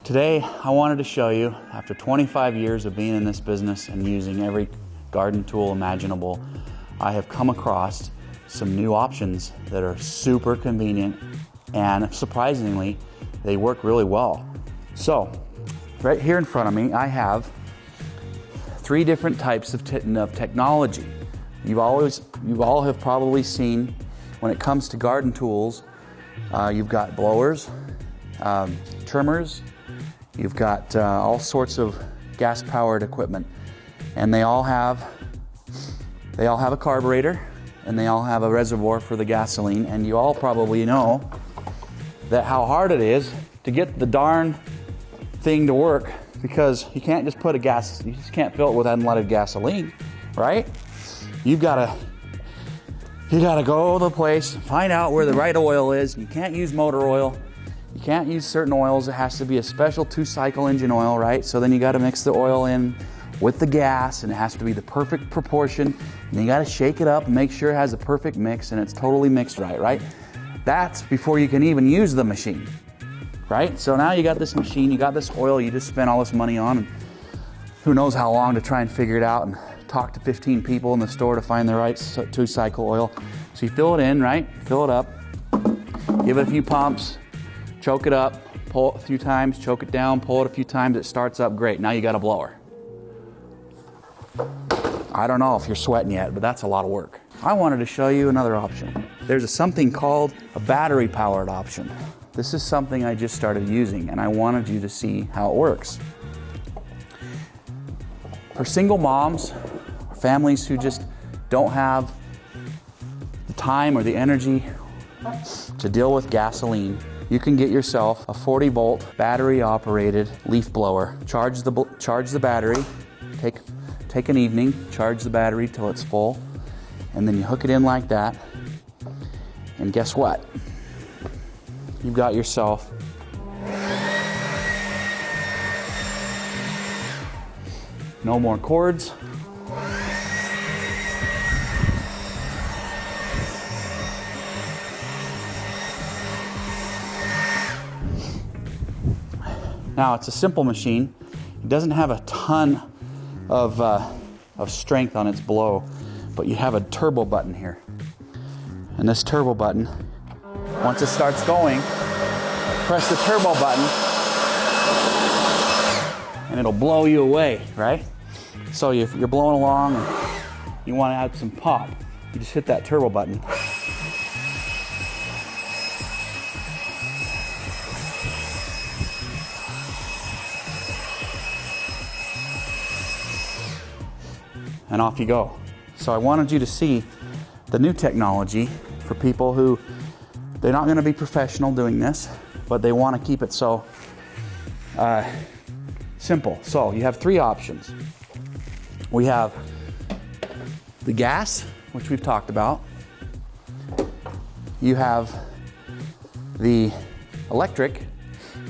Today, I wanted to show you, after 25 years of being in this business and using every garden tool imaginable, I have come across some new options that are super convenient and surprisingly, they work really well. So, right here in front of me, I have 3 different types of technology. You all have probably seen, when it comes to garden tools, you've got blowers, trimmers, you've got all sorts of gas-powered equipment, and they all have a carburetor, and they all have a reservoir for the gasoline. And you all probably know that how hard it is to get the darn thing to work, because you can't just you just can't fill it with unleaded gasoline, right? You gotta go to the place, find out where the right oil is. You can't use motor oil. You can't use certain oils. It has to be a special 2-cycle engine oil, right? So then you got to mix the oil in with the gas, and it has to be the perfect proportion. And you got to shake it up and make sure it has the perfect mix and it's totally mixed right? That's before you can even use the machine, right? So now you got this machine, you got this oil you just spent all this money on, and who knows how long to try and figure it out and talk to 15 people in the store to find the right 2-cycle oil. So you fill it in, right? Fill it up, give it a few pumps, choke it up, pull it a few times, choke it down, pull it a few times, it starts up great. Now you got a blower. I don't know if you're sweating yet, but that's a lot of work. I wanted to show you another option. There's something called a battery-powered option. This is something I just started using, and I wanted you to see how it works. For single moms, or families who just don't have the time or the energy to deal with gasoline, you can get yourself a 40-volt battery-operated leaf blower. Charge the battery, take an evening, charge the battery till it's full, and then you hook it in like that, and guess what? You've got yourself no more cords. Now, it's a simple machine. It doesn't have a ton of strength on its blow, but you have a turbo button here. And this turbo button, once it starts going, press the turbo button and it'll blow you away, right? So if you're blowing along and you want to add some pop, you just hit that turbo button. And off you go. So I wanted you to see the new technology for people who, they're not going to be professional doing this, but they want to keep it so simple. So you have 3 options. We have the gas, which we've talked about. You have the electric,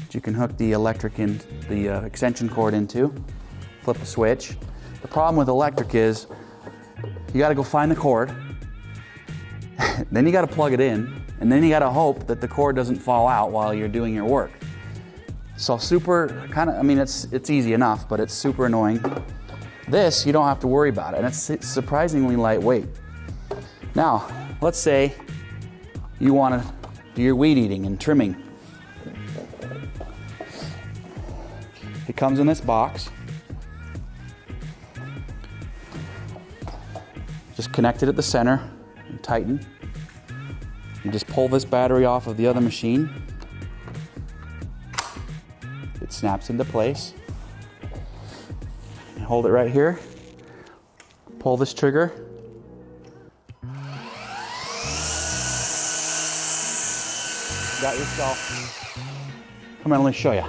which you can hook the electric in the extension cord into, flip a switch. The problem with electric is you got to go find the cord, then you got to plug it in, and then you got to hope that the cord doesn't fall out while you're doing your work. So it's easy enough, but it's super annoying. This, you don't have to worry about it, and it's surprisingly lightweight. Now, let's say you want to do your weed eating and trimming. It comes in this box. Just connect it at the center and tighten. You just pull this battery off of the other machine. It snaps into place. And hold it right here. Pull this trigger. Got yourself. Come on, let me show you.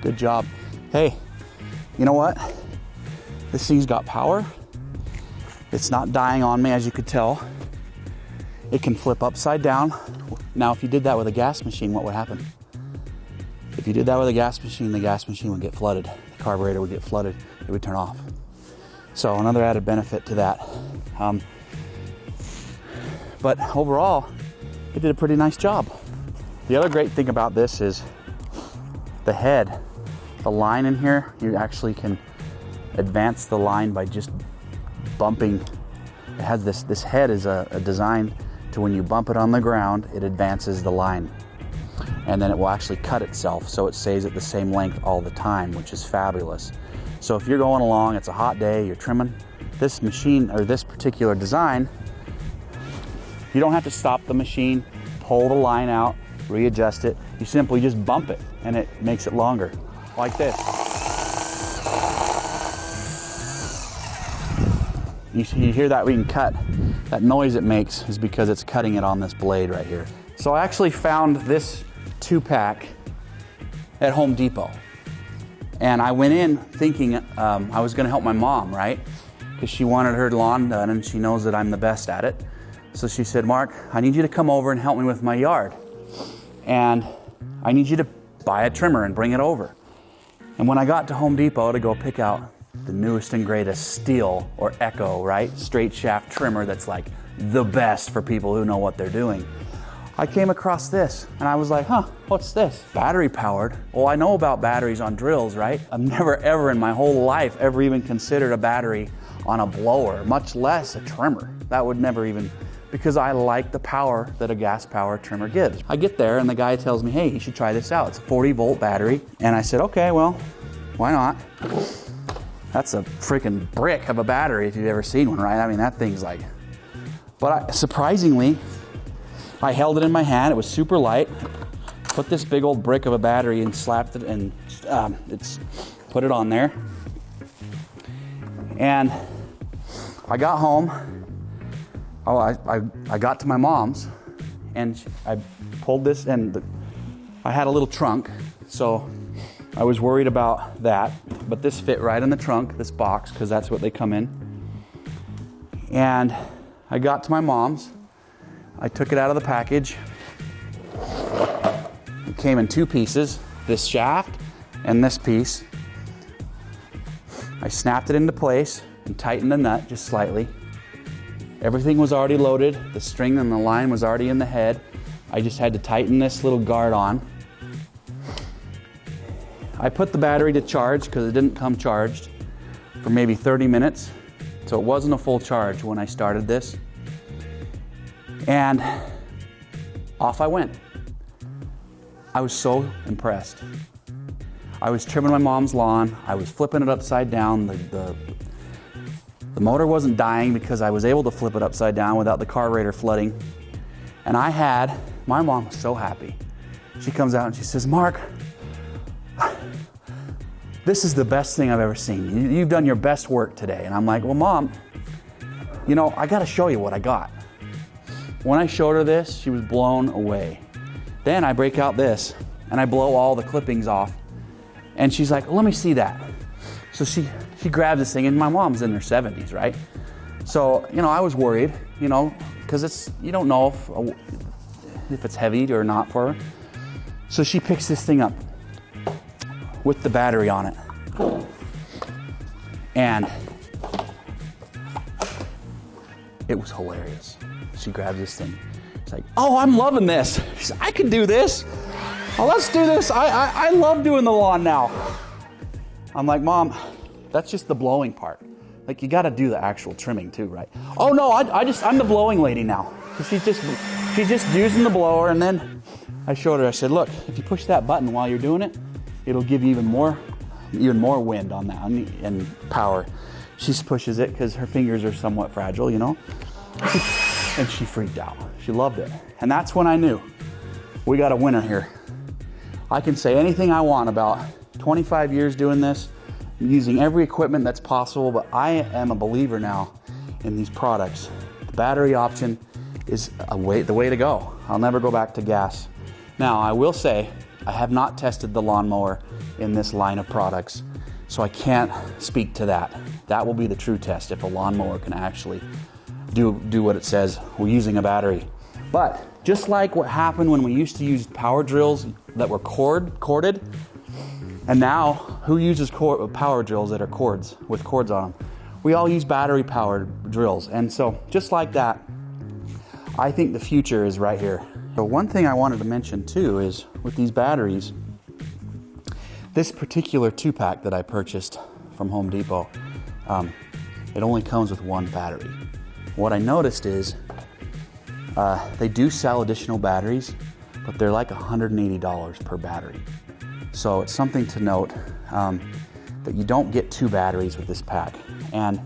Good job. Hey, you know what? This thing's got power. It's not dying on me, as you could tell. It can flip upside down. Now, if you did that with a gas machine, what would happen? If you did that with a gas machine, the gas machine would get flooded. The carburetor would get flooded. It would turn off. So another added benefit to that. But overall, it did a pretty nice job. The other great thing about this is the head, the line in here, you actually can advance the line by just bumping. It has this head is a design to when you bump it on the ground, it advances the line. And then it will actually cut itself, so it stays at the same length all the time, which is fabulous. So if you're going along, it's a hot day, you're trimming, this machine, or this particular design, you don't have to stop the machine, pull the line out, readjust it. You simply just bump it, and it makes it longer, like this. You hear that we can cut. That noise it makes is because it's cutting it on this blade right here. So I actually found this 2-pack at Home Depot. And I went in thinking I was gonna help my mom, right? Because she wanted her lawn done and she knows that I'm the best at it. So she said, Mark, I need you to come over and help me with my yard. And I need you to buy a trimmer and bring it over. And when I got to Home Depot to go pick out the newest and greatest steel or Echo, right? Straight shaft trimmer that's like the best for people who know what they're doing. I came across this and I was like, what's this? Battery powered. Well, I know about batteries on drills, right? I've never ever in my whole life ever even considered a battery on a blower, much less a trimmer. That would never even, because I like the power that a gas powered trimmer gives. I get there and the guy tells me, hey, you should try this out. It's a 40-volt battery. And I said, okay, well, why not? That's a freaking brick of a battery if you've ever seen one, right? I mean, that thing's like, but surprisingly, I held it in my hand. It was super light. Put this big old brick of a battery and slapped it and put it on there. And I got home. I got to my mom's and I pulled this and I had a little trunk. So I was worried about that, but this fit right in the trunk, this box, because that's what they come in. And I got to my mom's. I took it out of the package. It came in 2 pieces, this shaft and this piece. I snapped it into place and tightened the nut just slightly. Everything was already loaded. The string and the line was already in the head. I just had to tighten this little guard on. I put the battery to charge because it didn't come charged for maybe 30 minutes. So it wasn't a full charge when I started this. And off I went. I was so impressed. I was trimming my mom's lawn. I was flipping it upside down. The motor wasn't dying because I was able to flip it upside down without the carburetor flooding. And my mom was so happy. She comes out and she says, Mark, this is the best thing I've ever seen. You've done your best work today. And I'm like, well, Mom, you know, I got to show you what I got. When I showed her this, she was blown away. Then I break out this and I blow all the clippings off. And she's like, let me see that. So she grabs this thing, and my mom's in her 70s, right? So, you know, I was worried, you know, because you don't know if it's heavy or not for her. So she picks this thing up with the battery on it. And it was hilarious. She grabs this thing. She's like, oh, I'm loving this. She's like, I can do this. Oh, let's do this. I love doing the lawn now. I'm like, Mom, that's just the blowing part. Like, you got to do the actual trimming too, right? Oh no, I'm the blowing lady now. She's just using the blower. And then I showed her. I said, look, if you push that button while you're doing it, it'll give you even more wind on that and power. She pushes it because her fingers are somewhat fragile, you know. And she freaked out. She loved it. And that's when I knew we got a winner here. I can say anything I want about 25 years doing this, using every equipment that's possible, but I am a believer now in these products. The battery option is the way to go. I'll never go back to gas. Now, I will say, I have not tested the lawnmower in this line of products, so I can't speak to that. That will be the true test, if a lawnmower can actually do what it says we're using a battery. But just like what happened when we used to use power drills that were corded, and now who uses power drills that are with cords on them? We all use battery powered drills. And so just like that, I think the future is right here. So one thing I wanted to mention too is with these batteries, this particular 2-pack that I purchased from Home Depot, it only comes with one battery. What I noticed is they do sell additional batteries, but they're like $180 per battery. So it's something to note that you don't get 2 batteries with this pack. And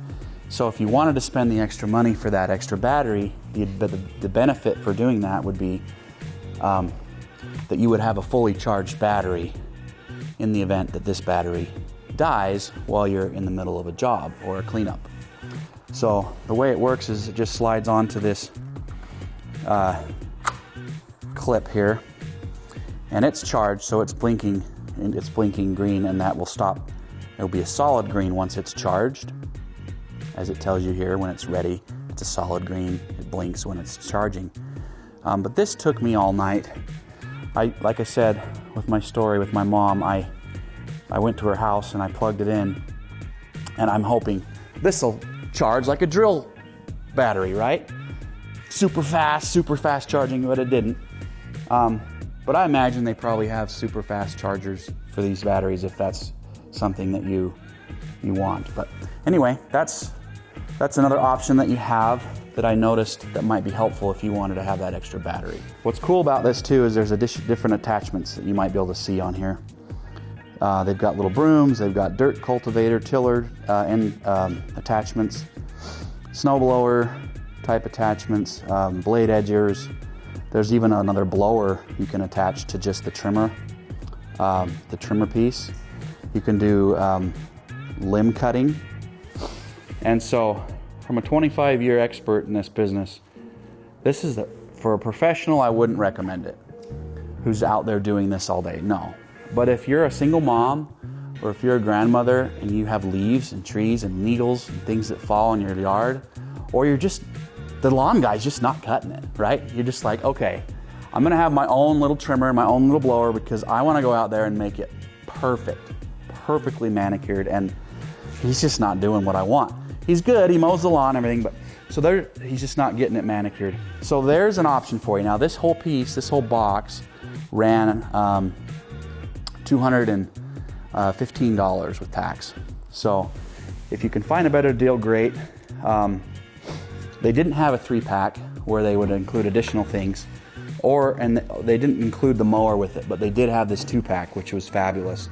so if you wanted to spend the extra money for that extra battery, the benefit for doing that would be that you would have a fully charged battery in the event that this battery dies while you're in the middle of a job or a cleanup. So the way it works is it just slides onto this clip here, and it's charged, so it's blinking green, and that will stop. It'll be a solid green once it's charged, as it tells you here when it's ready. It's a solid green. It blinks when it's charging. But this took me all night. Like I said with my story with my mom, I went to her house and I plugged it in, and I'm hoping this will charge like a drill battery, right? Super fast charging, but it didn't. But I imagine they probably have super fast chargers for these batteries if that's something that you want. But anyway, that's another option that you have that I noticed that might be helpful if you wanted to have that extra battery. What's cool about this too is there's different attachments that you might be able to see on here. They've got little brooms, they've got dirt cultivator, tiller attachments, snowblower type attachments, blade edgers. There's even another blower you can attach to just the trimmer piece. You can do limb cutting. And so from a 25-year expert in this business, this is for a professional, I wouldn't recommend it, who's out there doing this all day, no. But if you're a single mom, or if you're a grandmother and you have leaves and trees and needles and things that fall in your yard, or you're just, the lawn guy's just not cutting it, right? You're just like, okay, I'm gonna have my own little trimmer, my own little blower, because I wanna go out there and make it perfectly manicured, and he's just not doing what I want. He's good, he mows the lawn and everything, but so he's just not getting it manicured. So there's an option for you. Now this whole piece, this whole box ran $215 with tax. So if you can find a better deal, great. They didn't have a 3-pack where they would include additional things, and they didn't include the mower with it, but they did have this 2-pack, which was fabulous.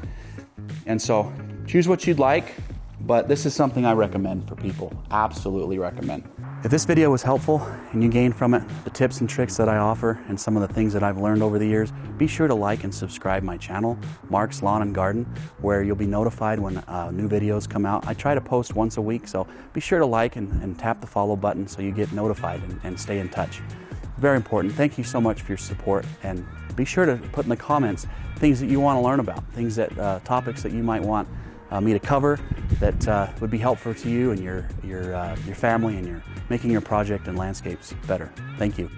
And so choose what you'd like, but this is something I recommend for people, absolutely recommend. If this video was helpful and you gained from it the tips and tricks that I offer and some of the things that I've learned over the years, be sure to like and subscribe my channel, Mark's Lawn and Garden, where you'll be notified when new videos come out. I try to post once a week, so be sure to like and tap the follow button so you get notified and stay in touch. Very important. Thank you so much for your support, and be sure to put in the comments things that you want to learn about, things that topics that you might want me to cover that would be helpful to you and your family, and making your project and landscapes better. Thank you.